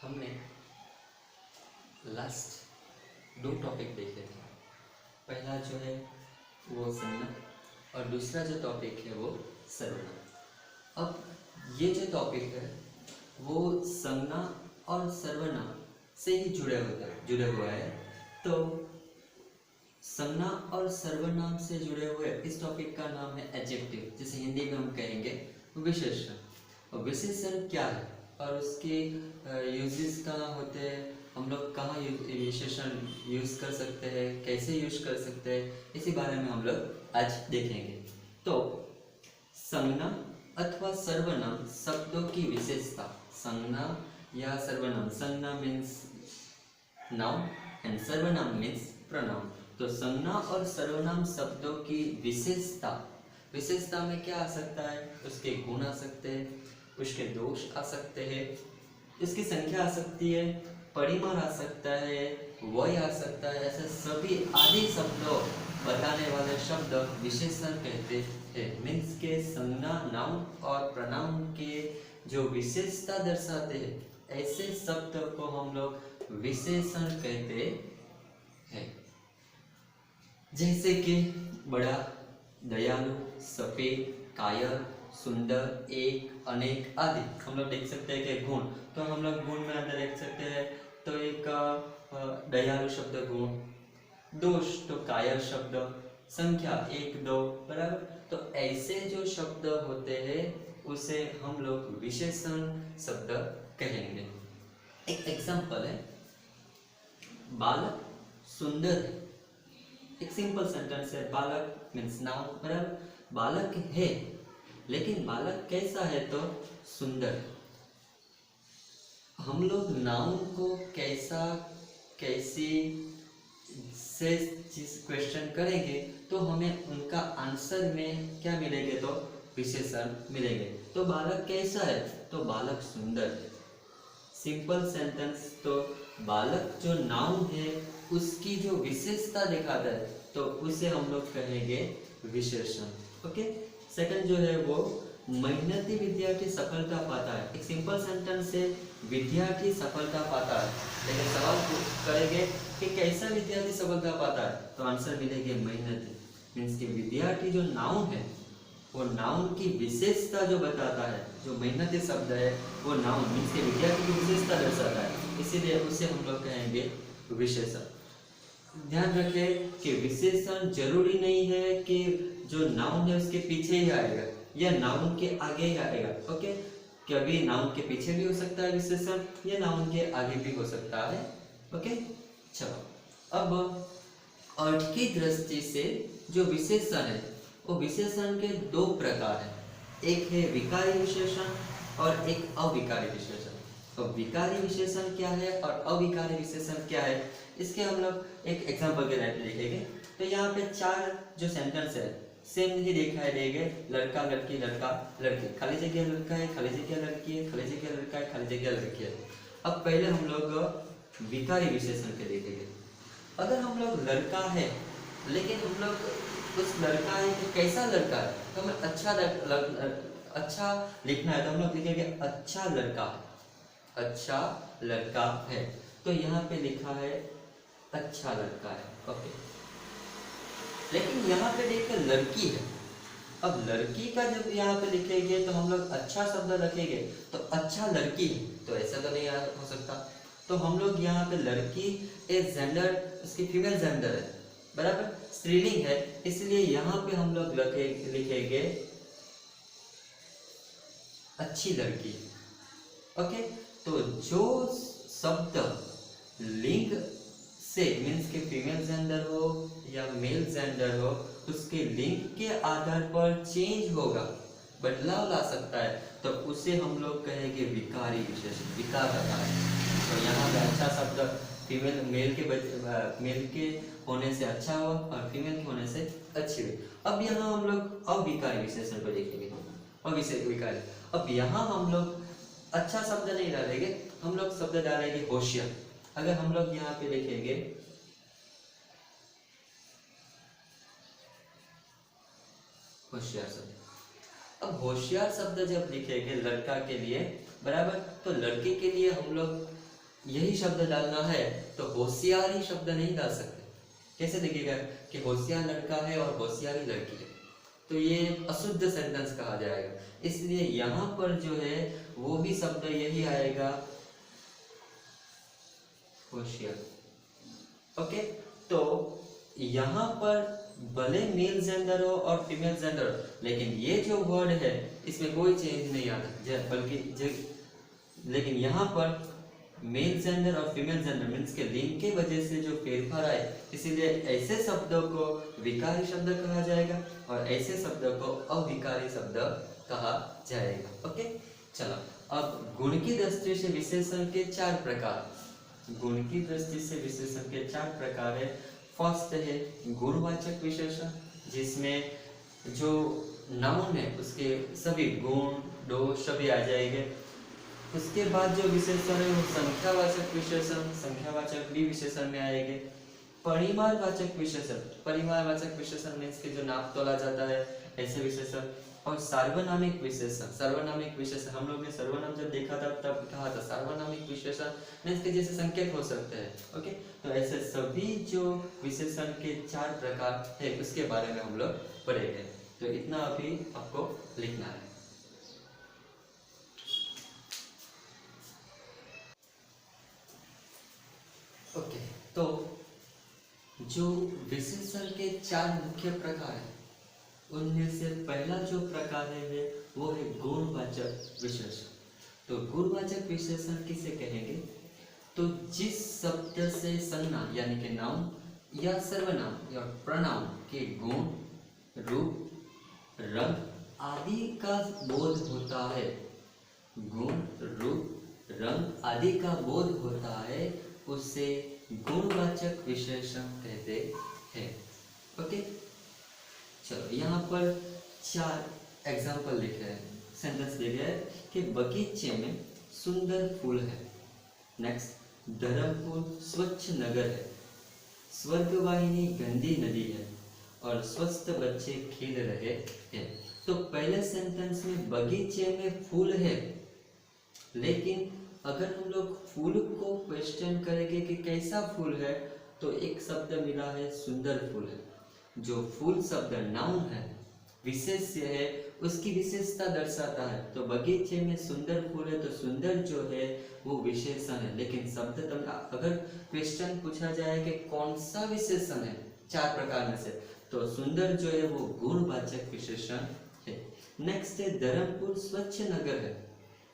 हमने last 2 topic देखे थे। पहला जो है वो संज्ञा और दूसरा जो टॉपिक है वो सर्वनाम। अब ये जो टॉपिक है वो संज्ञा और सर्वनाम से ही जुड़े हुआ है। तो संज्ञा और सर्वनाम से जुड़े हुए इस टॉपिक का नाम है एडजेक्टिव, जिसे हिंदी में हम कहेंगे विशेषण। और विशेषण क्या है और उसके यूजेस कहाँ होते हैं, हम लोग कहाँ विशेषण यूज़ कर सकते हैं, कैसे यूज कर सकते हैं, इसी बारे में हम लोग आज देखेंगे। तो संज्ञा अथवा सर्वनाम शब्दों की विशेषता। संज्ञा या सर्वनाम, संज्ञा मीन्स नाउन एंड सर्वनाम मीन्स प्रोनाउन। तो संज्ञा और सर्वनाम शब्दों की विशेषता में क्या आ सकता है, उसके गुण आ सकते हैं, उसके दोष आ सकते हैं, इसकी संख्या आ सकती है, परिमाण आ सकता है, वय आ सकता है। ऐसे सभी आदि शब्दों बताने वाले शब्द विशेषण कहते हैं। मीन्स के संज्ञा, नाउन और प्रोनाउन के जो विशेषता दर्शाते हैं ऐसे शब्द को हम लोग विशेषण कहते हैं। जैसे कि बड़ा, दयालु, सफेद, कायर, सुंदर, एक, अनेक आदि। हम लोग देख सकते हैं कि गुण, तो हम लोग गुण में अंदर देख सकते हैं। तो एक दयालु शब्द गुण, दोष तो कायर शब्द, संख्या 1 2, बराबर। तो ऐसे जो शब्द होते हैं उसे हम लोग विशेषण शब्द कहेंगे। एक एग्जांपल है, बालक सुंदर है। एक सिंपल सेंटेंस है, बालक मीन्स नाउन, बराबर। बालक है, लेकिन बालक कैसा है, तो सुंदर। हम लोग नाउन को कैसी से चीज क्वेश्चन करेंगे तो हमें उनका आंसर में क्या मिलेंगे, तो विशेषण मिलेंगे। तो बालक कैसा है, तो बालक सुंदर है। Simple sentence. तो बालक जो नाउन है उसकी जो विशेषता दिखाता है तो उसे हम लोग कहेंगे विशेषण। ओके। सेकंड जो है वो मेहनती विद्यार्थी सफलता पाता है। एक सिंपल सेंटेंस है, विद्यार्थी सफलता पाता है, लेकिन सवाल करेंगे कि कैसा विद्यार्थी सफलता पाता है, तो आंसर मिलेंगे मेहनती। मीन्स कि विद्यार्थी जो नाउन है वो नाउन की विशेषता जो बताता है, जो मेहनती शब्द है वो नाउन मीन्स के विद्यार्थी की विशेषता दर्शाता है, इसीलिए उसे हम लोग कहेंगे विशेषण। ध्यान रखें कि विशेषण जरूरी नहीं है कि जो नाउन है उसके पीछे ही आएगा या नाउन के आगे ही आएगा। ओके, कभी नाउन के पीछे भी हो सकता है विशेषण या नाउन के आगे भी हो सकता है। ओके, चलो अब अर्थ की दृष्टि से जो विशेषण है वो विशेषण के 2 प्रकार हैं। एक है विकारी विशेषण और एक अविकारी विशेषण। तो विकारी विशेषण क्या है और अविकारी विशेषण क्या है, इसके हम लोग एक एग्जांपल के तौर पे देखेंगे। तो यहाँ पे 4 जो सेंटेंस है सेम ही दिखाई देंगे, लड़का लड़की लड़का लड़की, खाली जगह लड़का है, खाली जगह लड़की है, खाली जगह लड़का है, खाली जगह लड़की है। अब पहले हम लोग विकारी विशेषण के देखेंगे। अगर हम लोग लड़का है लेकिन हम लोग उस लड़का है कि कैसा लड़का है, तो हमें अच्छा लिखना है, तो हम लोग लिखेंगे अच्छा लड़का है, अच्छा लड़का है। तो यहाँ पे लिखा है अच्छा लड़का है। ओके, लेकिन यहाँ पे देखिए लड़की है। अब लड़की का जब यहाँ पे लिखेंगे तो हम लोग अच्छा शब्द रखेंगे, तो अच्छा लड़की है, तो ऐसा तो नहीं हो सकता। तो हम लोग यहाँ पे लड़की एक जेंडर, उसकी फीमेल जेंडर है, बराबर, स्त्रीलिंग है, इसलिए यहाँ पे हम लोग लिखेंगे अच्छी लड़की। ओके, तो जो शब्द लिंग से मीन्स के फीमेल जेंडर हो या मेल जेंडर हो, उसके लिंग के आधार पर चेंज होगा, बदलाव ला सकता है, तो उसे हम लोग कहेंगे विकारी विशेषण, विकार होता है। तो यहाँ पे अच्छा शब्द फीमेल मेल के होने से अच्छा हो और फीमेल के होने से अच्छी हो। अब यहाँ हम लोग अविकारी विशेषण को देखेंगे। अविकारी, अब यहाँ हम लोग अच्छा शब्द नहीं डालेंगे, हम लोग शब्द डालेंगे होशियार। अगर हम लोग यहाँ पे लिखेंगे होशियार शब्द, अब होशियार शब्द जब लिखेंगे लड़का के लिए, बराबर, तो लड़के के लिए हम लोग यही शब्द डालना है तो होशियारी शब्द नहीं डाल सकते। कैसे देखिएगा कि होशियार लड़का है और होशियारी लड़की है, तो ये अशुद्ध सेंटेंस कहा जाएगा। इसलिए यहाँ पर जो है वो भी शब्द यही आएगा, होशियार। ओके, तो यहाँ पर भले मेल जेंडर हो और फीमेल जेंडर हो, लेकिन ये जो वर्ड है इसमें कोई चेंज नहीं आता, बल्कि लेकिन यहाँ पर मेल जेंडर और फीमेल जेंडर मीन्स के लिंग के वजह से जो फेरफार आए, इसीलिए ऐसे शब्दों को विकारी शब्द कहा जाएगा और ऐसे शब्दों को अविकारी शब्द कहा जाएगा। ओके, चलो अब गुण की दृष्टि से विशेषण के 4 प्रकार। गुण की दृष्टि से विशेषण के 4 प्रकार है। फर्स्ट है गुणवाचक विशेषण, जिसमें जो नाउन है उसके सभी गुण दोष सभी आ जाएंगे। उसके बाद जो विशेषण है वो संख्यावाचक विशेषण, संख्यावाचक भी विशेषण में आएंगे। परिमाणवाचक विशेषण, परिमाणवाचक विशेषण मीन्स के जो नाप तोला जाता है ऐसे विशेषण। और सार्वनामिक विशेषण, सार्वनामिक विशेषण हम लोग ने सर्वनाम जब देखा था तब कहा था सार्वनामिक विशेषण मीन्स के जैसे संकेत हो सकते हैं। ओके, तो ऐसे सभी जो विशेषण के 4 प्रकार है उसके बारे में हम लोग पढ़ेंगे। तो इतना अभी आपको लिखना है। ओके, तो जो विशेषण के 4 मुख्य प्रकार हैं उनमें से पहला जो प्रकार है वो है गुणवाचक विशेषण। तो गुणवाचक विशेषण किसे कहेंगे? तो जिस शब्द से संज्ञा यानी कि नाउन या सर्वनाम या प्रनाउन के गुण, रूप, रंग आदि का बोध होता है, गुण, रूप, रंग आदि का बोध होता है, उसे गुणवाचक विशेषण कहते हैं। ओके, चलो यहाँ पर 4 एग्जाम्पल लिखे हैं, सेंटेंस दिया है कि बगीचे में सुंदर फूल है। नेक्स्ट, धर्मपुर स्वच्छ नगर है, स्वर्गवाहिनी गंदी नदी है और स्वस्थ बच्चे खेल रहे हैं। तो पहले सेंटेंस में बगीचे में फूल है, लेकिन अगर हम लोग फूल को क्वेश्चन करेंगे कि कैसा फूल है, तो एक शब्द मिला है सुंदर फूल है। जो फूल शब्द नाउन है, विशेष्य है, उसकी विशेषता दर्शाता है। तो बगीचे में सुंदर फूल है तो सुंदर जो है वो विशेषण है, लेकिन शब्द अगर क्वेश्चन पूछा जाए कि कौन सा विशेषण है 4 प्रकार में से, तो सुंदर जो है वो गुणवाचक विशेषण है। नेक्स्ट है धर्मपुर स्वच्छ नगर है।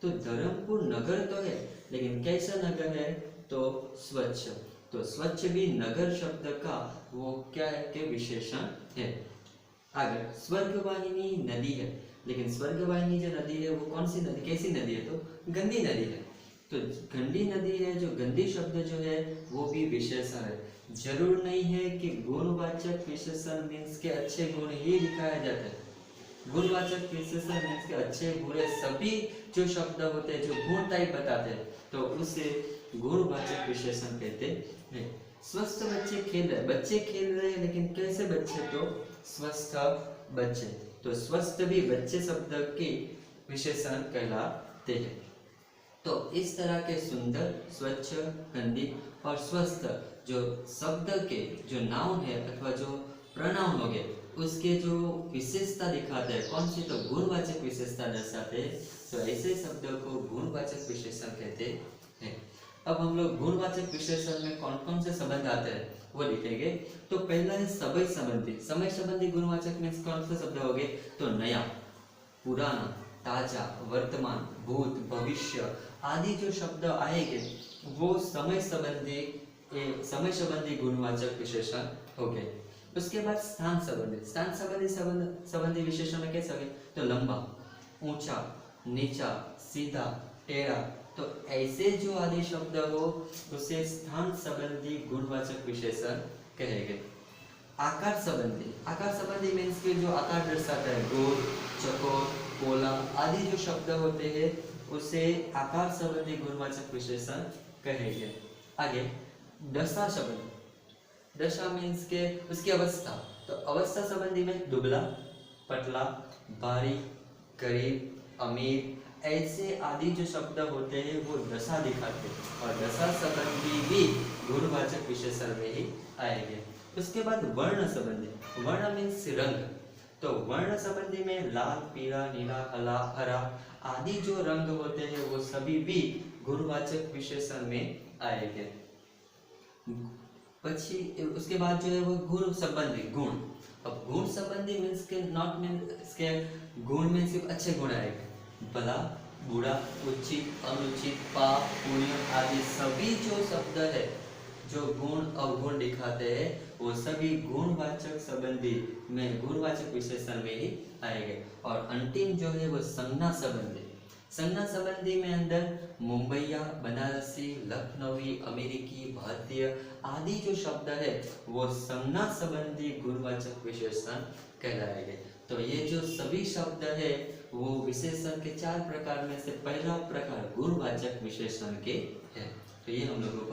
तो धर्मपुर नगर तो है, लेकिन कैसा नगर है? तो स्वच्छ। तो स्वच्छ भी नगर शब्द का वो क्या है कि विशेषण है। आगे स्वर्गवाहिनी नदी है, लेकिन स्वर्गवाहिनी जो नदी है वो कौन सी नदी, कैसी नदी है? तो गंदी नदी है। तो गंदी नदी है, जो गंदी शब्द जो है वो भी विशेषण है। जरूर नहीं है कि गुणवाचक विशेषण मीन्स के अच्छे गुण ही दिखाया जाता है। गुणवाचक विशेषण मीन्स के अच्छे बुरे सभी जो शब्द होते हैं जो गुण टाइप बताते हैं, तो उसे गुणवाचक विशेषण कहते हैं। स्वस्थ बच्चे खेल रहे, बच्चे खेल रहे हैं, लेकिन कैसे बच्चे? तो स्वस्थ बच्चे। तो स्वस्थ भी बच्चे शब्द के विशेषण कहलाते हैं। तो इस तरह के सुंदर, स्वच्छ, गंदी और स्वस्थ जो शब्द के जो नाउन है अथवा जो प्रनाउन हो गए उसके जो विशेषता दिखाते हैं, कौन सी? तो गुणवाचक विशेषता दर्शाते हैं। तो ऐसे शब्दों को गुणवाचक विशेषण कहते हैं। अब हम लोग गुणवाचक विशेषण में कौन कौन से संबंध आते हैं वो लिखेंगे। तो पहला है समय संबंधी। समय संबंधी गुणवाचक में कौन से शब्द हो गए? तो नया, पुराना, ताजा, वर्तमान, भूत, भविष्य आदि जो शब्द आएंगे वो समय संबंधी गुणवाचक विशेषण हो गए। उसके बाद स्थान संबंधी विशेषण में कैसे हो गए? तो लंबा, ऊंचा, नीचा, सीधा, टेढ़ा। तो ऐसे जो आदि शब्द हो उसे स्थान संबंधी गुणवाचक विशेषण कहेंगे। आकार संबंधी मीन्स के जो आकार दर्शाता है, गोल, चौकोर, गोला आदि जो शब्द होते हैं उसे आकार संबंधी गुणवाचक विशेषण कहेंगे। आगे दशा संबंधी, दशा मीन्स के उसकी अवस्था। तो अवस्था संबंधी में दुबला, पतला, भारी, गरीब, अमीर ऐसे आदि जो शब्द होते हैं वो दशा दिखाते हैं और दशा संबंधी भी गुणवाचक विशेषण में ही आएंगे। उसके बाद वर्ण संबंधी, वर्ण मीन्स रंग, तो वर्ण संबंधी में लाल, पीला, नीला, हरा आदि जो रंग होते हैं वो सभी भी गुणवाचक विशेषण में आएंगे। પછી उसके बाद जो है वो गुण संबंधी, गुण। अब गुण संबंधी मीन्स के नॉट मीन्स के गुण में सिर्फ अच्छे गुण आएंगे, भला, बुरा, उचित, अनुचित, पाप, पुण्य आदि सभी जो शब्द है जो गुण अवगुण दिखाते हैं वो सभी गुणवाचक संबंधी में गुणवाचक विशेषण में ही आएंगे। और अंतिम जो है वो संज्ञा संबंधी, संज्ञा संबंधी में अंदर मुंबईया, बनारसी, लखनवी, अमेरिकी, भारतीय आदि जो शब्द है वो संज्ञा संबंधी गुणवाचक विशेषण कहलाएंगे। तो ये जो सभी शब्द है वो विशेषण के 4 प्रकार में से पहला प्रकार गुणवाचक विशेषण के है। तो ये हम लोगों